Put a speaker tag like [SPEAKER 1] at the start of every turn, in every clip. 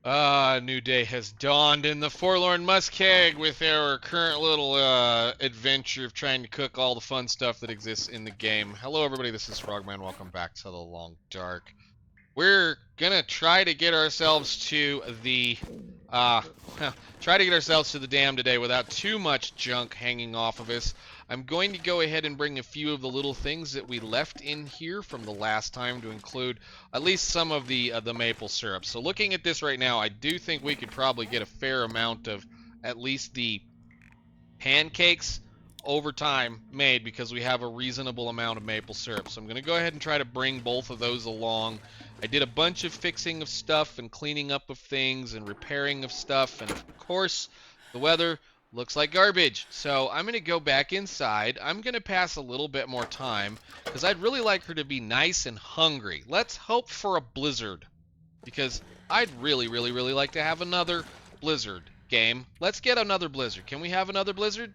[SPEAKER 1] A new day has dawned in the forlorn Muskeg with our current little adventure of trying to cook all the fun stuff that exists in the game. Hello, everybody. This is Frogman. Welcome back to the Long Dark. We're gonna try to get ourselves to the uh, try to get ourselves to the dam today without too much junk hanging off of us. I'm going to go ahead and bring a few of the little things that we left in here from the last time to include at least some of the maple syrup. So looking at this right now, I do think we could probably get a fair amount of at least the pancakes over time made because we have a reasonable amount of maple syrup. So I'm going to go ahead and try to bring both of those along. I did a bunch of fixing of stuff and cleaning up of things and repairing of stuff, and of course the weather looks like garbage. So I'm going to go back inside. I'm going to pass a little bit more time because I'd really like her to be nice and hungry. Let's hope for a blizzard because I'd really like to have another blizzard game. Let's get another blizzard. Can we have another blizzard?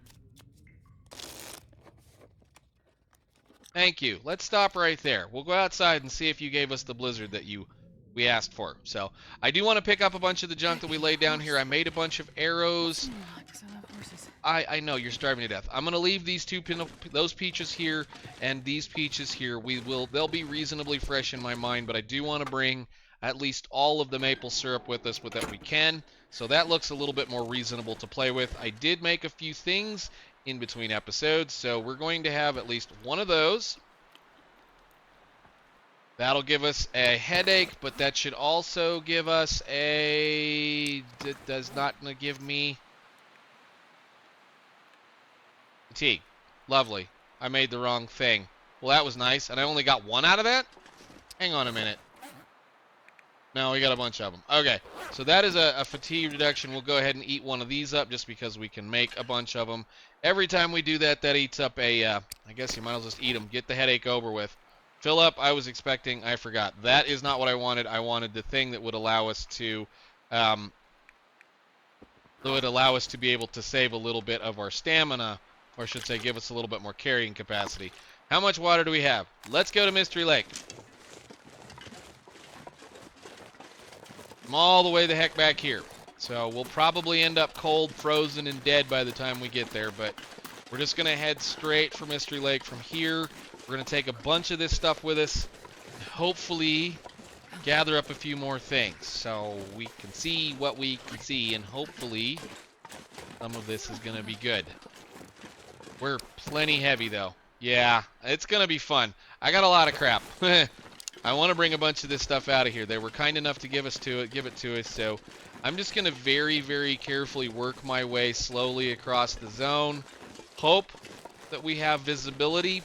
[SPEAKER 1] Thank you. Let's stop right there. We'll go outside and see if you gave us the blizzard that we asked for. So I do want to pick up a bunch of the junk that we laid down here. I made a bunch of arrows. I know you're starving to death. I'm gonna leave these those peaches here and these peaches here. They'll be reasonably fresh in my mind, but I do want to bring at least all of the maple syrup with us that we can. So that looks a little bit more reasonable to play with. I did make a few things in between episodes, so we're going to have at least one of those. That'll give us a headache, but that should also give us a... It does not give me... fatigue. Lovely. I made the wrong thing. Well, that was nice, and I only got one out of that? Hang on a minute. No, we got a bunch of them. Okay, so that is a fatigue reduction. We'll go ahead and eat one of these up just because we can make a bunch of them. Every time we do that, that eats up a, I guess you might as well just eat them. Get the headache over with. Fill up, I was expecting, I forgot. That is not what I wanted. I wanted the thing that would allow us to, be able to save a little bit of our stamina, or I should say give us a little bit more carrying capacity. How much water do we have? Let's go to Mystery Lake. I'm all the way the heck back here. So we'll probably end up cold, frozen, and dead by the time we get there, but we're just going to head straight for Mystery Lake from here. We're going to take a bunch of this stuff with us, and hopefully gather up a few more things so we can see what we can see, and hopefully some of this is going to be good. We're plenty heavy, though. Yeah, it's going to be fun. I got a lot of crap. I want to bring a bunch of this stuff out of here. They were kind enough to give it to us, so I'm just going to very carefully work my way slowly across the zone. Hope that we have visibility.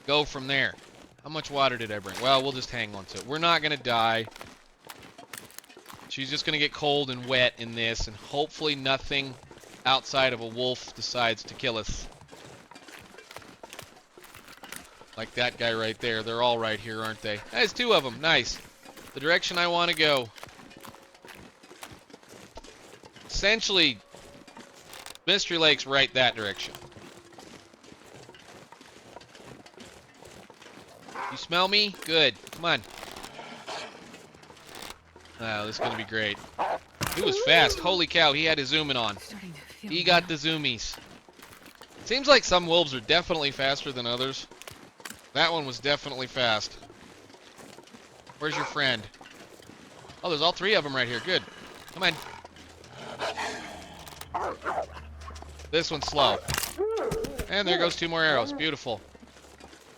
[SPEAKER 1] Go from there. How much water did I bring? Well, we'll just hang on to it. We're not going to die. She's just going to get cold and wet in this, and hopefully nothing outside of a wolf decides to kill us. Like that guy right there. They're all right here, aren't they? There's two of them. Nice. The direction I want to go. Essentially, Mystery Lake's right that direction. You smell me? Good. Come on. Oh, this is going to be great. He was fast. Holy cow, he had his zooming on. He got the zoomies. Seems like some wolves are definitely faster than others. That one was definitely fast. Where's your friend? Oh, there's all three of them right here. Good. Come on. This one's slow. And there goes two more arrows. Beautiful.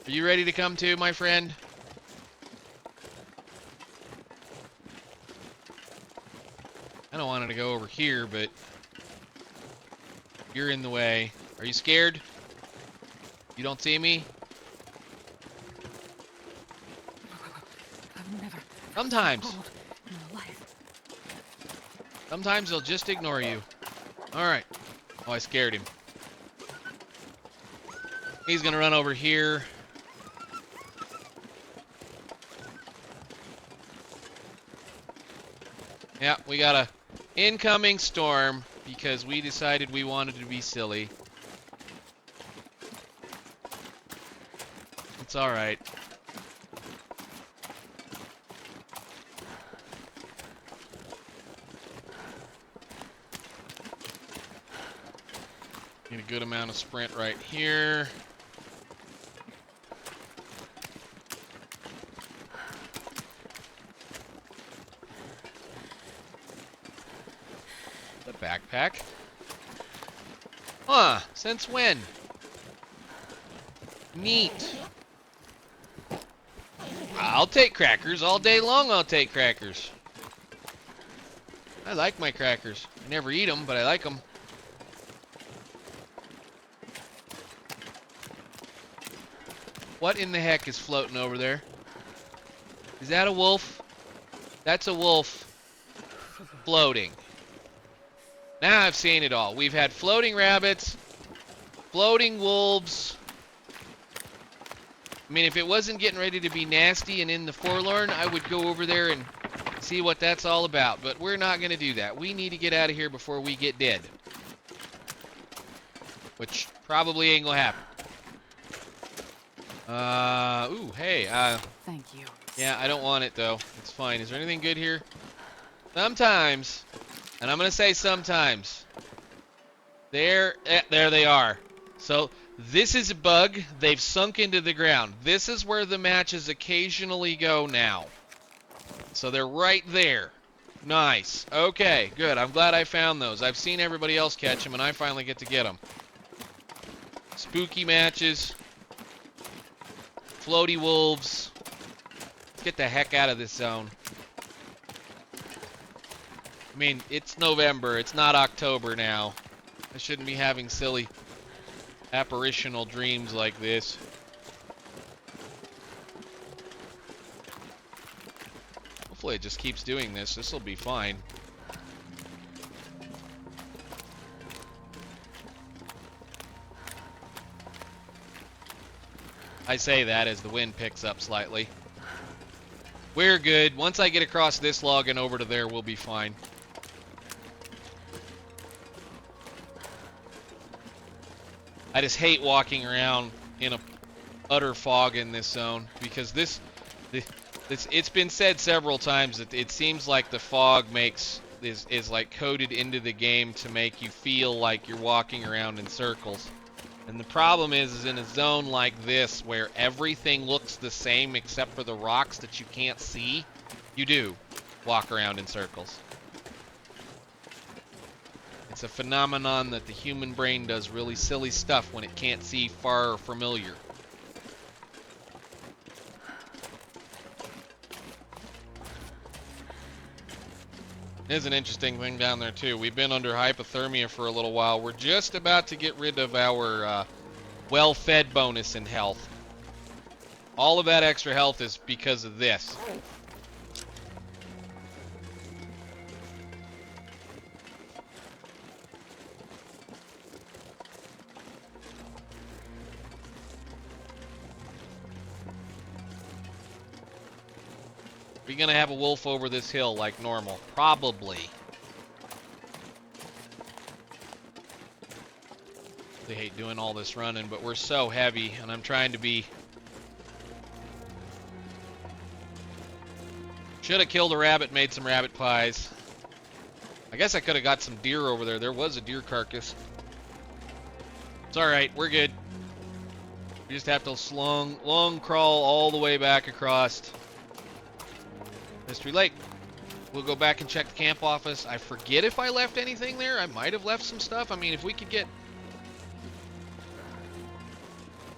[SPEAKER 1] Are you ready to come too, my friend? I don't want it to go over here, but you're in the way. Are you scared? You don't see me? Sometimes. Sometimes they'll just ignore you. Alright. Oh, I scared him. He's gonna run over here. Yeah, we got a incoming storm because we decided we wanted to be silly. It's alright. Need a good amount of sprint right here. The backpack. Huh, since when? Neat. I'll take crackers all day long. I'll take crackers. I like my crackers. I never eat them, but I like them. What in the heck is floating over there? Is that a wolf? That's a wolf floating. Now I've seen it all. We've had floating rabbits, floating wolves. I mean, if it wasn't getting ready to be nasty and in the forlorn, I would go over there and see what that's all about. But we're not going to do that. We need to get out of here before we get dead. Which probably ain't going to happen. Ooh, hey.
[SPEAKER 2] Thank you.
[SPEAKER 1] Yeah, I don't want it, though. It's fine. Is there anything good here? Sometimes, and I'm going to say sometimes, there they are. So this is a bug. They've sunk into the ground. This is where the matches occasionally go now. So they're right there. Nice. Okay, good. I'm glad I found those. I've seen everybody else catch them, and I finally get to get them. Spooky matches. Floaty wolves. Let's get the heck out of this zone. I mean, it's November. It's not October now. I shouldn't be having silly apparitional dreams like this. Hopefully it just keeps doing this. This will be fine. I say that as the wind picks up slightly. We're good. Once I get across this log and over to there, we'll be fine. I just hate walking around in a utter fog in this zone because it's been said several times that it seems like the fog is like coded into the game to make you feel like you're walking around in circles. And the problem is in a zone like this where everything looks the same except for the rocks that you can't see, you do walk around in circles. It's a phenomenon that the human brain does really silly stuff when it can't see far or familiar. There's an interesting thing down there too. We've been under hypothermia for a little while. We're just about to get rid of our well-fed bonus in health. All of that extra health is because of this. Are you gonna have a wolf over this hill like normal? Probably. They hate doing all this running, but we're so heavy, and I'm trying to be... Should have killed a rabbit, made some rabbit pies. I guess I could have got some deer over there. There was a deer carcass. It's alright, we're good. We just have to long crawl all the way back across Mystery Lake. We'll go back and check the camp office. I forget if I left anything there. I might have left some stuff. I mean, if we could get...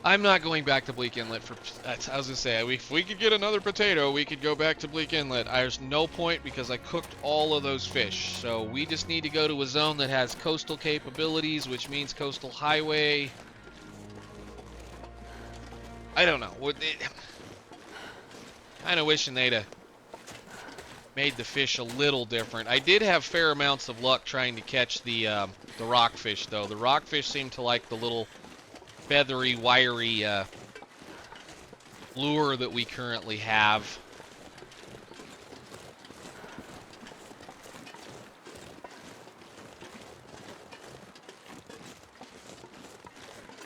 [SPEAKER 1] I'm not going back to Bleak Inlet for... I was going to say, if we could get another potato, we could go back to Bleak Inlet. There's no point because I cooked all of those fish. So we just need to go to a zone that has coastal capabilities, which means coastal highway. I don't know. Kind of wishing they'd made the fish a little different. I did have fair amounts of luck trying to catch the rockfish, though. The rockfish seem to like the little feathery, wiry lure that we currently have.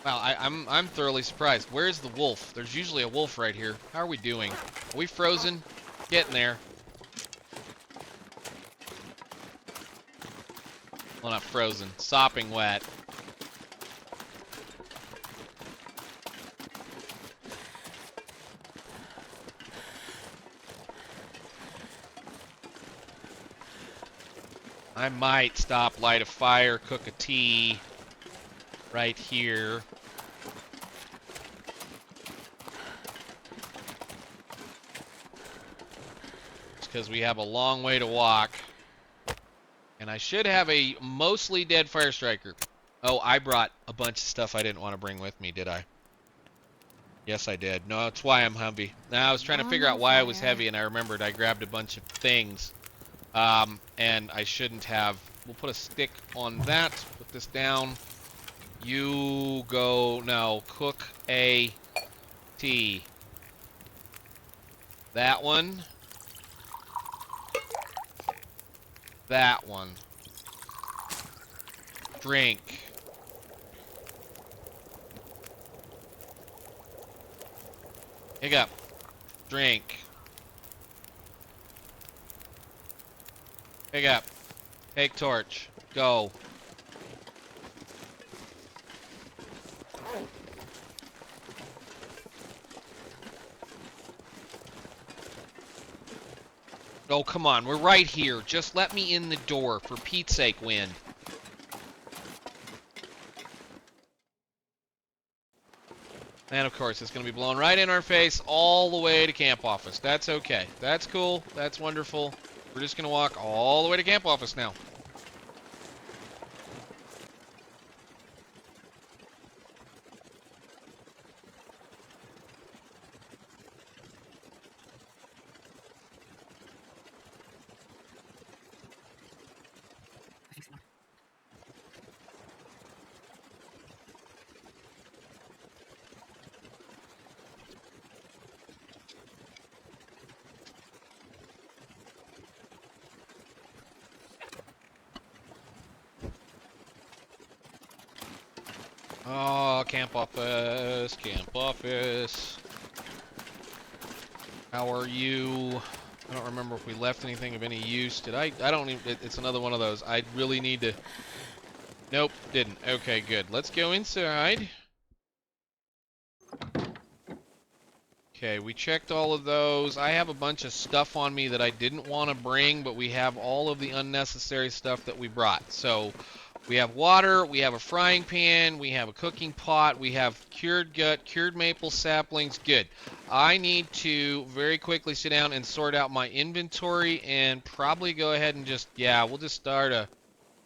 [SPEAKER 1] Wow, I'm thoroughly surprised. Where's the wolf? There's usually a wolf right here. How are we doing? Are we frozen? Getting there. Well, not frozen. Sopping wet. I might stop, light a fire, cook a tea right here. It's because we have a long way to walk. And I should have a mostly dead fire striker. Oh, I brought a bunch of stuff I didn't want to bring with me, did I? Yes, I did. No, that's why I'm heavy. Now, I was trying to figure out why I was heavy, and I remembered I grabbed a bunch of things. And I shouldn't have. We'll put a stick on that. Put this down. You go. No, cook a tea. That one. That one. Drink. Pick up. Drink. Pick up. Take torch. Go. Oh, come on. We're right here. Just let me in the door. For Pete's sake, wind. And, of course, it's going to be blowing right in our face all the way to camp office. That's okay. That's cool. That's wonderful. We're just going to walk all the way to camp office now. Oh, camp office, camp office. How are you? I don't remember if we left anything of any use. Did I? I don't even, it's another one of those. I really need to. Nope, didn't. Okay, good. Let's go inside. Okay, we checked all of those. I have a bunch of stuff on me that I didn't want to bring, but we have all of the unnecessary stuff that we brought. So, we have water, we have a frying pan, we have a cooking pot, we have cured gut, cured maple saplings. Good. I need to very quickly sit down and sort out my inventory and probably go ahead and just, yeah, we'll just start a,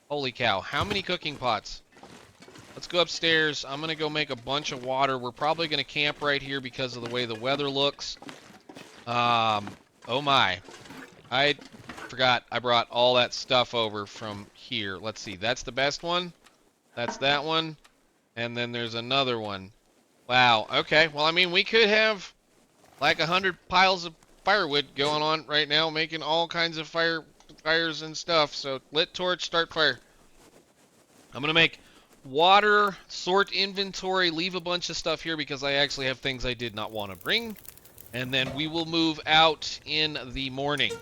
[SPEAKER 1] holy cow, how many cooking pots? Let's go upstairs. I'm going to go make a bunch of water. We're probably going to camp right here because of the way the weather looks. Oh my. I forgot I brought all that stuff over from here. Let's see. That's the best one. That's that one. And then there's another one. Wow. Okay. Well, I mean, we could have like 100 piles of firewood going on right now, making all kinds of fires and stuff. So lit torch, start fire. I'm going to make water, sort inventory, leave a bunch of stuff here because I actually have things I did not want to bring. And then we will move out in the morning.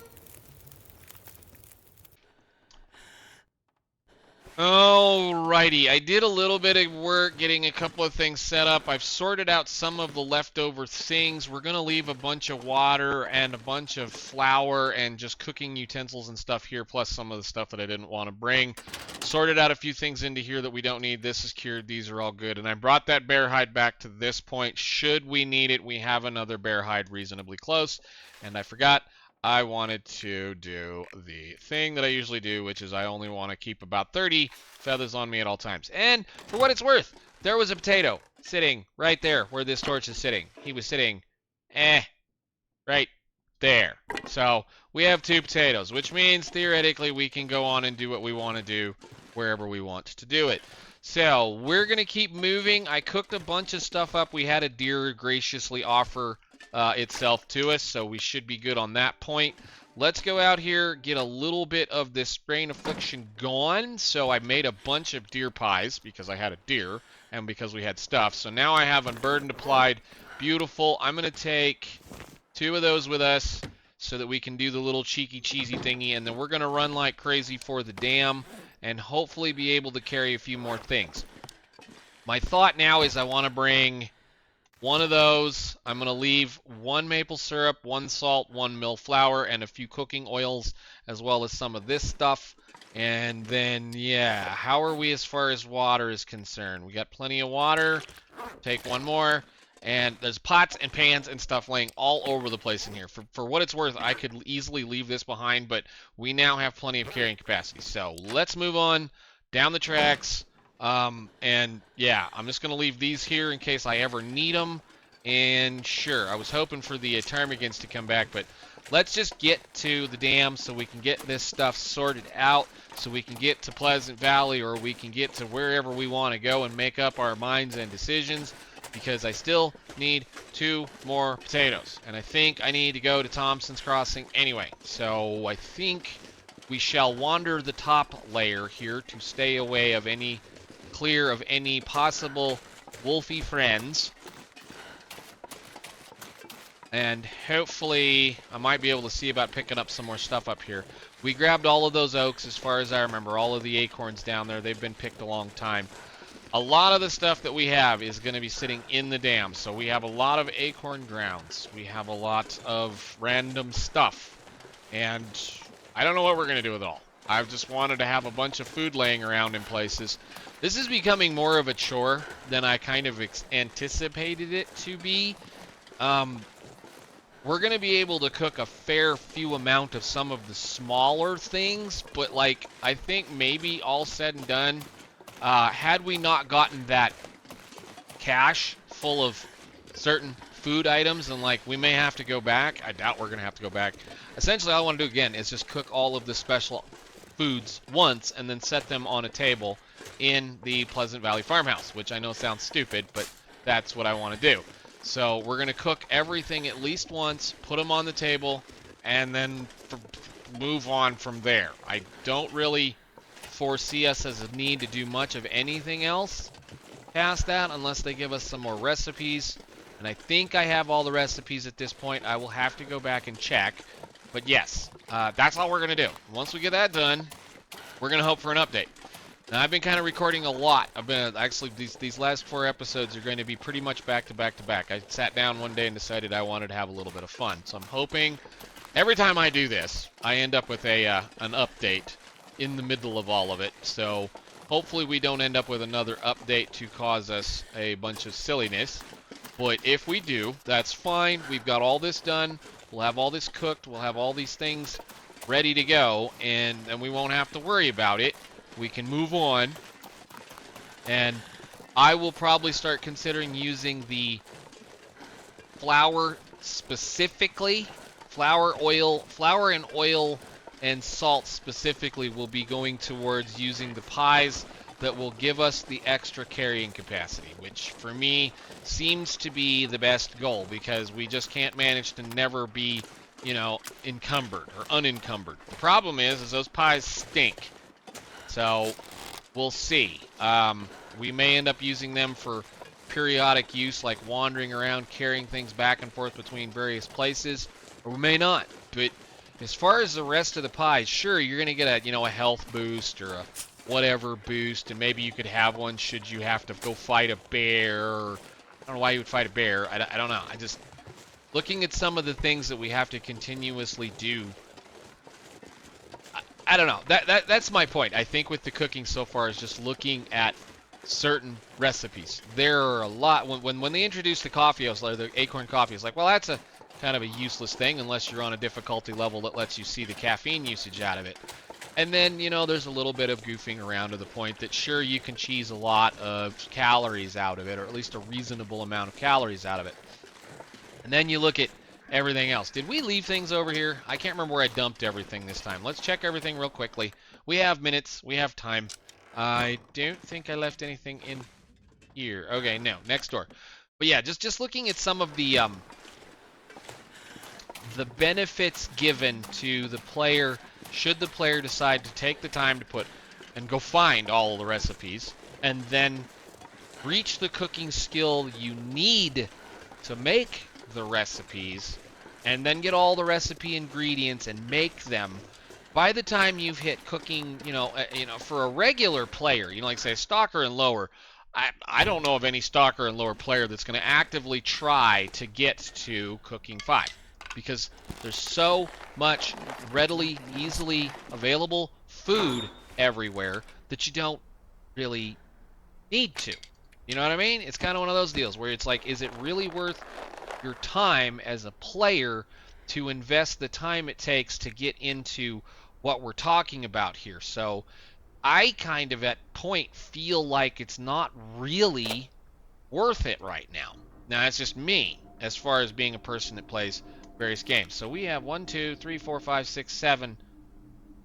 [SPEAKER 1] Alrighty, I did a little bit of work getting a couple of things set up. I've sorted out some of the leftover things. We're going to leave a bunch of water and a bunch of flour and just cooking utensils and stuff here, plus some of the stuff that I didn't want to bring. Sorted out a few things into here that we don't need. This is cured. These are all good. And I brought that bear hide back to this point. Should we need it, we have another bear hide reasonably close. And I forgot. I wanted to do the thing that I usually do, which is I only want to keep about 30 feathers on me at all times. And for what it's worth, there was a potato sitting right there where this torch is sitting. He was sitting, right there. So we have 2 potatoes, which means theoretically we can go on and do what we want to do wherever we want to do it. So we're going to keep moving. I cooked a bunch of stuff up. We had a deer graciously offer itself to us, so we should be good on that point. Let's go out here, get a little bit of this sprain affliction gone. So I made a bunch of deer pies because I had a deer and because we had stuff. So now I have unburdened applied. Beautiful. I'm going to take 2 of those with us so that we can do the little cheeky cheesy thingy, and then we're going to run like crazy for the dam and hopefully be able to carry a few more things. My thought now is I want to bring One of those, I'm going to leave 1 maple syrup, 1 salt, 1 mill flour, and a few cooking oils, as well as some of this stuff. And then, yeah, how are we as far as water is concerned? We got plenty of water. Take 1 more. And there's pots and pans and stuff laying all over the place in here. For what it's worth, I could easily leave this behind, but we now have plenty of carrying capacity. So let's move on down the tracks. And yeah, I'm just going to leave these here in case I ever need them. And sure, I was hoping for the ptarmigans to come back, but let's just get to the dam so we can get this stuff sorted out, so we can get to Pleasant Valley, or we can get to wherever we want to go and make up our minds and decisions, because I still need 2 more potatoes. And I think I need to go to Thompson's Crossing anyway. So I think we shall wander the top layer here to stay away of clear of any possible wolfy friends. And hopefully I might be able to see about picking up some more stuff up here. We grabbed all of those oaks as far as I remember. All of the acorns down there, they've been picked a long time. A lot of the stuff that we have is going to be sitting in the dam. So we have a lot of acorn grounds. We have a lot of random stuff. And I don't know what we're going to do with it all. I've just wanted to have a bunch of food laying around in places. This is becoming more of a chore than I kind of anticipated it to be. We're going to be able to cook a fair few amount of some of the smaller things, but like, I think maybe all said and done, had we not gotten that cache full of certain food items, and like, we may have to go back. I doubt we're going to have to go back. Essentially, all I want to do again is just cook all of the special foods once and then set them on a table in the Pleasant Valley Farmhouse, which I know sounds stupid, but that's what I want to do. So we're going to cook everything at least once, put them on the table, and then move on from there. I don't really foresee us as a need to do much of anything else past that unless they give us some more recipes. And I think I have all the recipes at this point. I will have to go back and check. But yes, that's all we're going to do. Once we get that done, we're going to hope for an update. Now, I've been kind of recording a lot. I've been actually these last 4 episodes are going to be pretty much back to back to back. I sat down one day and decided I wanted to have a little bit of fun. So I'm hoping every time I do this, I end up with an update in the middle of all of it. So hopefully we don't end up with another update to cause us a bunch of silliness. But if we do, that's fine. We've got all this done. We'll have all this cooked. We'll have all these things ready to go, and we won't have to worry about it. We can move on, and I will probably start considering using the flour specifically. Flour and oil and salt specifically will be going towards using the pies that will give us the extra carrying capacity, which for me seems to be the best goal, because we just can't manage to never be, encumbered or unencumbered. The problem is those pies stink. So we'll see. We may end up using them for periodic use, like wandering around, carrying things back and forth between various places, or we may not. But as far as the rest of the pies, sure, you're going to get a health boost or a whatever boost, and maybe you could have one should you have to go fight a bear. Or, I don't know why you would fight a bear. I don't know. I just, looking at some of the things that we have to continuously do, I don't know. That's my point. I think with the cooking so far is just looking at certain recipes. There are a lot. When they introduced the coffee, I was like, the acorn coffee, I was like, well, that's a kind of a useless thing unless you're on a difficulty level that lets you see the caffeine usage out of it. And then, there's a little bit of goofing around to the point that, sure, you can cheese a lot of calories out of it, or at least a reasonable amount of calories out of it. And then you look at everything else. Did we leave things over here? I can't remember where I dumped everything this time. Let's check everything real quickly. We have minutes. We have time. I don't think I left anything in here. Okay, no. Next door. But yeah, just looking at some of the benefits given to the player should the player decide to take the time to put and go find all the recipes and then reach the cooking skill you need to make the recipes, and then get all the recipe ingredients and make them. By the time you've hit cooking, for a regular player, like say a stalker and lower, I don't know of any stalker and lower player that's going to actively try to get to cooking 5, because there's so much readily, easily available food everywhere that you don't really need to. You know what I mean? It's kind of one of those deals where it's like, is it really worth your time as a player to invest the time it takes to get into what we're talking about here? So I kind of at point feel like it's not really worth it right now. Now that's just me as far as being a person that plays various games. So we have 1, 2, 3, 4, 5, 6, 7.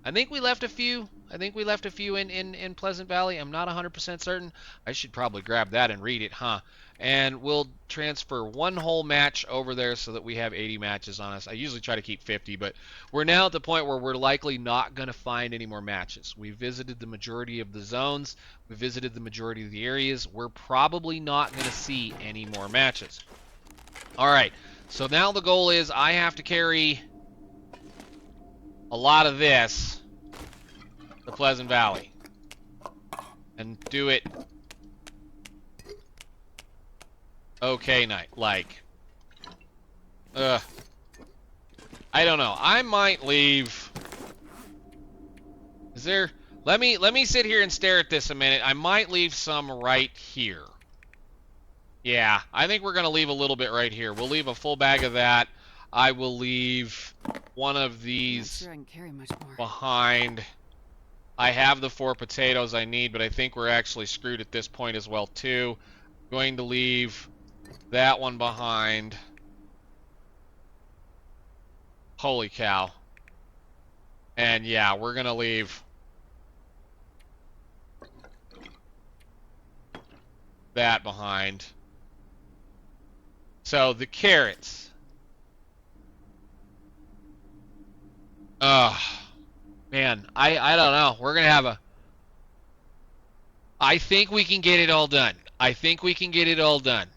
[SPEAKER 1] I think we left a few. I think we left a few in Pleasant Valley. I'm not 100% certain. I should probably grab that and read it, huh? And we'll transfer one whole match over there so that we have 80 matches on us. I usually try to keep 50, but we're now at the point where we're likely not going to find any more matches. We visited the majority of the zones. We visited the majority of the areas. We're probably not going to see any more matches. All right, so now the goal is I have to carry a lot of this to Pleasant Valley and do it okay night like I don't know. I might leave. Is there let me sit here and stare at this a minute. I might leave some right here. Yeah, I think we're gonna leave a little bit right here. We'll leave a full bag of that. I will leave one of these
[SPEAKER 2] I can carry much more
[SPEAKER 1] behind. I have the 4 potatoes I need, but I think we're actually screwed at this point as well too. Going to leave that one behind. Holy cow. And yeah, we're gonna leave that behind. So the carrots. Man, I don't know. We're gonna have a. I think we can get it all done. I think we can get it all done.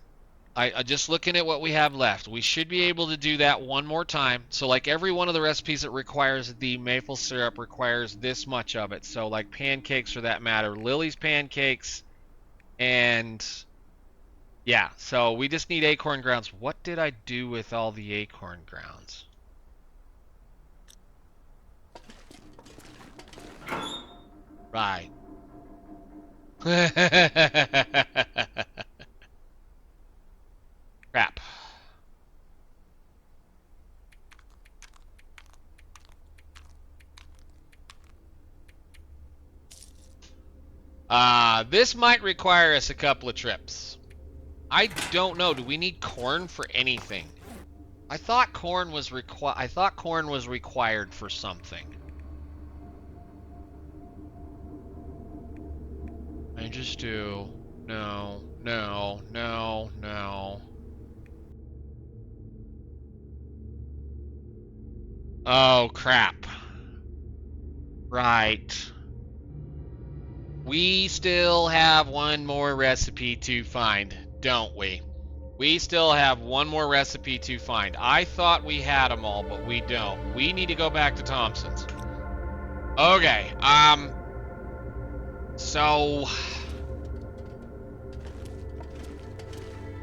[SPEAKER 1] I just looking at what we have left. We should be able to do that one more time. So like every one of the recipes that requires the maple syrup requires this much of it. So like pancakes for that matter, Lily's pancakes, and yeah. So we just need acorn grounds. What did I do with all the acorn grounds? Right. Crap. This might require us a couple of trips. I don't know. Do we need corn for anything? I thought corn was required for something. I just do. No, no, no, no. Oh, crap. Right. We still have one more recipe to find, don't we? We still have one more recipe to find. I thought we had them all, but we don't. We need to go back to Thompson's. Okay, so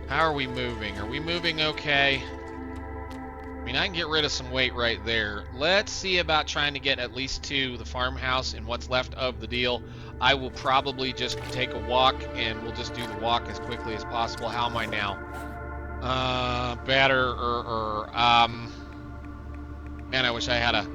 [SPEAKER 1] how are we moving? Are we moving okay? I mean, I can get rid of some weight right there. Let's see about trying to get at least to the farmhouse and what's left of the deal. I will probably just take a walk, and we'll just do the walk as quickly as possible. How am I now? Better. Man, I wish I had a...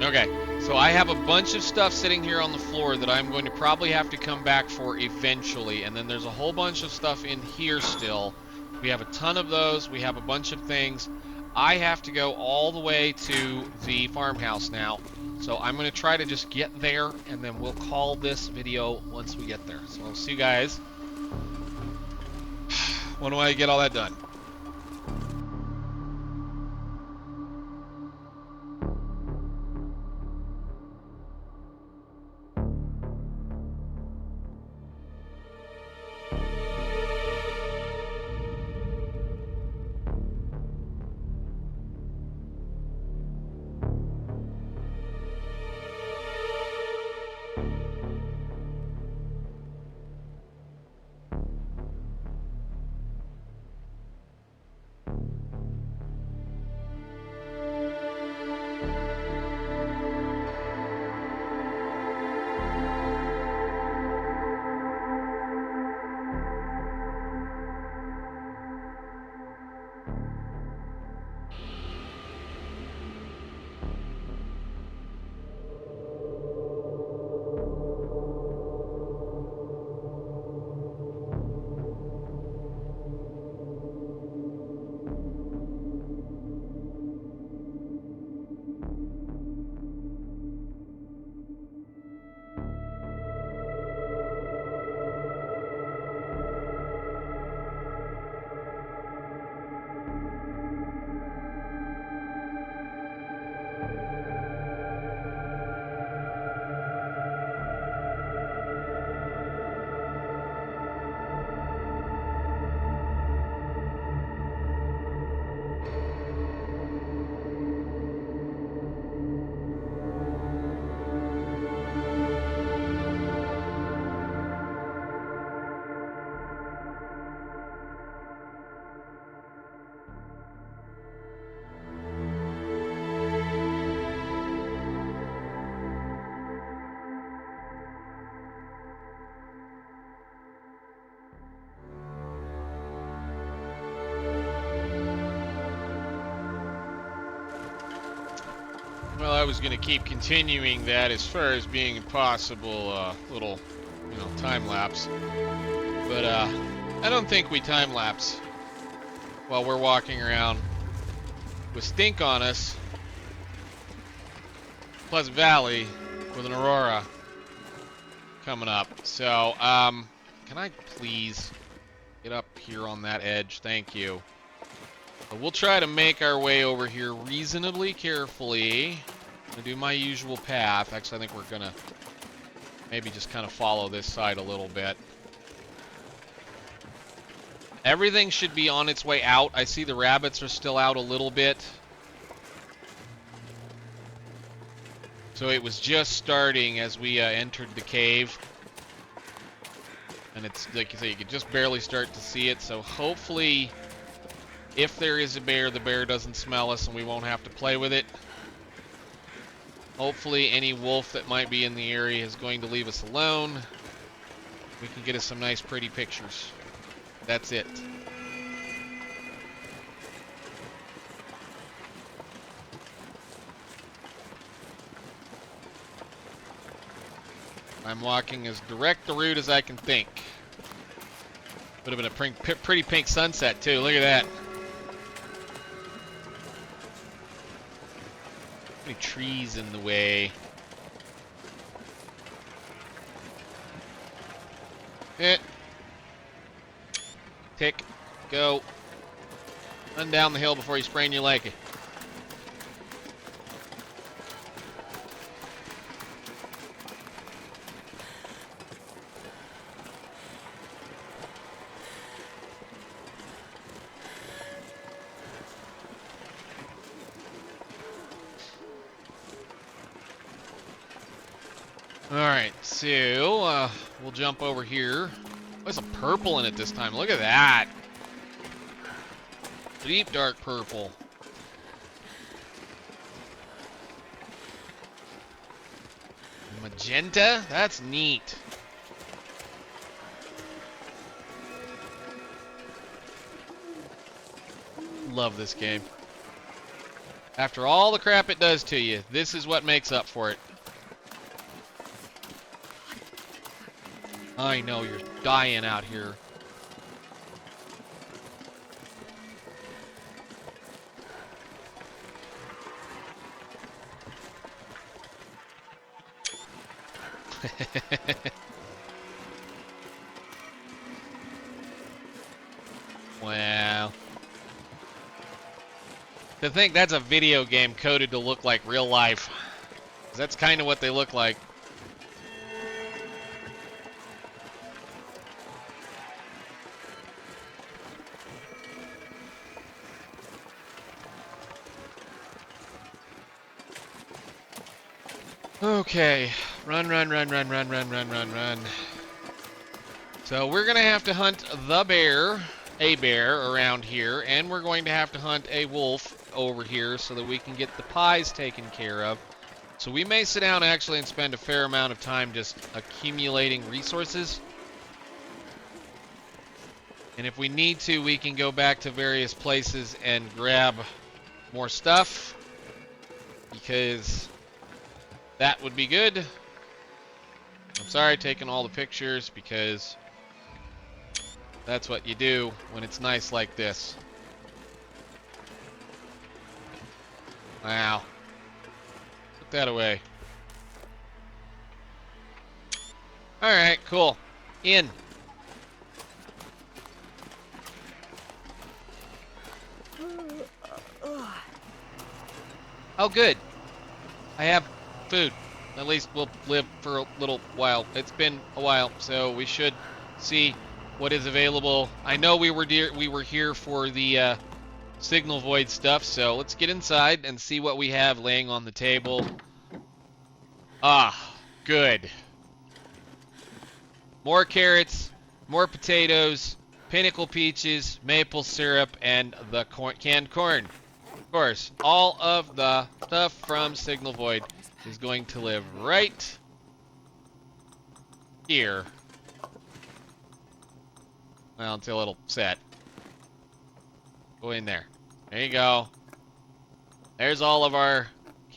[SPEAKER 1] Okay, so I have a bunch of stuff sitting here on the floor that I'm going to probably have to come back for eventually, and then there's a whole bunch of stuff in here still. We have a ton of those. We have a bunch of things. I have to go all the way to the farmhouse now. So I'm going to try to just get there, and then we'll call this video once we get there. So I'll see you guys when I get all that done. Well, I was going to keep continuing that as far as being a possible little, time lapse. But I don't think we time lapse while we're walking around with stink on us, Pleasant Valley, with an aurora coming up. So, can I please get up here on that edge? Thank you. But we'll try to make our way over here reasonably carefully. I'm gonna do my usual path. Actually, I think we're gonna maybe just kind of follow this side a little bit. Everything should be on its way out. I see the rabbits are still out a little bit. So it was just starting as we entered the cave. And it's, like you say, you can just barely start to see it. So hopefully, if there is a bear, the bear doesn't smell us and we won't have to play with it. Hopefully any wolf that might be in the area is going to leave us alone. We can get us some nice pretty pictures. That's it. I'm walking as direct a route as I can think. Would have been a pretty pink sunset too. Look at that. Any trees in the way. Hit. Tick. Go. Run down the hill before you sprain your leg. Alright, so we'll jump over here. There's some purple in it this time. Look at that. Deep dark purple. Magenta? That's neat. Love this game. After all the crap it does to you, this is what makes up for it. I know, you're dying out here. Wow. To think that's a video game coded to look like real life. That's kind of what they look like. Okay, run. So we're gonna have to hunt a bear around here, and we're going to have to hunt a wolf over here so that we can get the pies taken care of. So we may sit down actually and spend a fair amount of time just accumulating resources. And if we need to, we can go back to various places and grab more stuff, because that would be good. I'm sorry taking all the pictures, because that's what you do when it's nice like this. Wow. Put that away. Alright, cool. In. Oh, good. I have food. At least we'll live for a little while. It's been a while, so we should see what is available. I know we were here for the signal void stuff, so let's get inside and see what we have laying on the table. Ah, good. More carrots, more potatoes, pinnacle peaches, maple syrup, and the canned corn. Of course, all of the stuff from Signal Void is going to live right here. Well, until it'll set. Go in there. There you go. There's all of our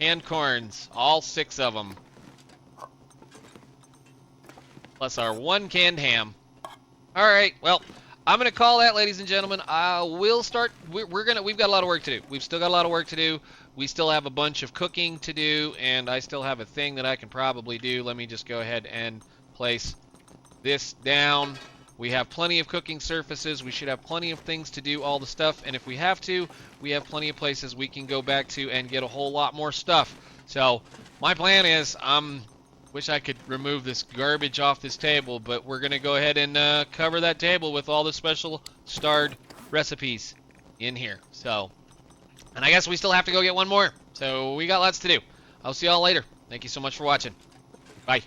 [SPEAKER 1] Canned corns, all 6 of them. Plus our 1 canned ham. All right, well, I'm gonna call that, ladies and gentlemen. We'll start. We've got a lot of work to do. We've still got a lot of work to do. We still have a bunch of cooking to do, and I still have a thing that I can probably do. Let me just go ahead and place this down. We have plenty of cooking surfaces. We should have plenty of things to do all the stuff, and if we have to, we have plenty of places we can go back to and get a whole lot more stuff. So my plan is, wish I could remove this garbage off this table, but we're gonna go ahead and cover that table with all the special starred recipes in here. So, and I guess we still have to go get one more. So we got lots to do. I'll see y'all later. Thank you so much for watching. Bye.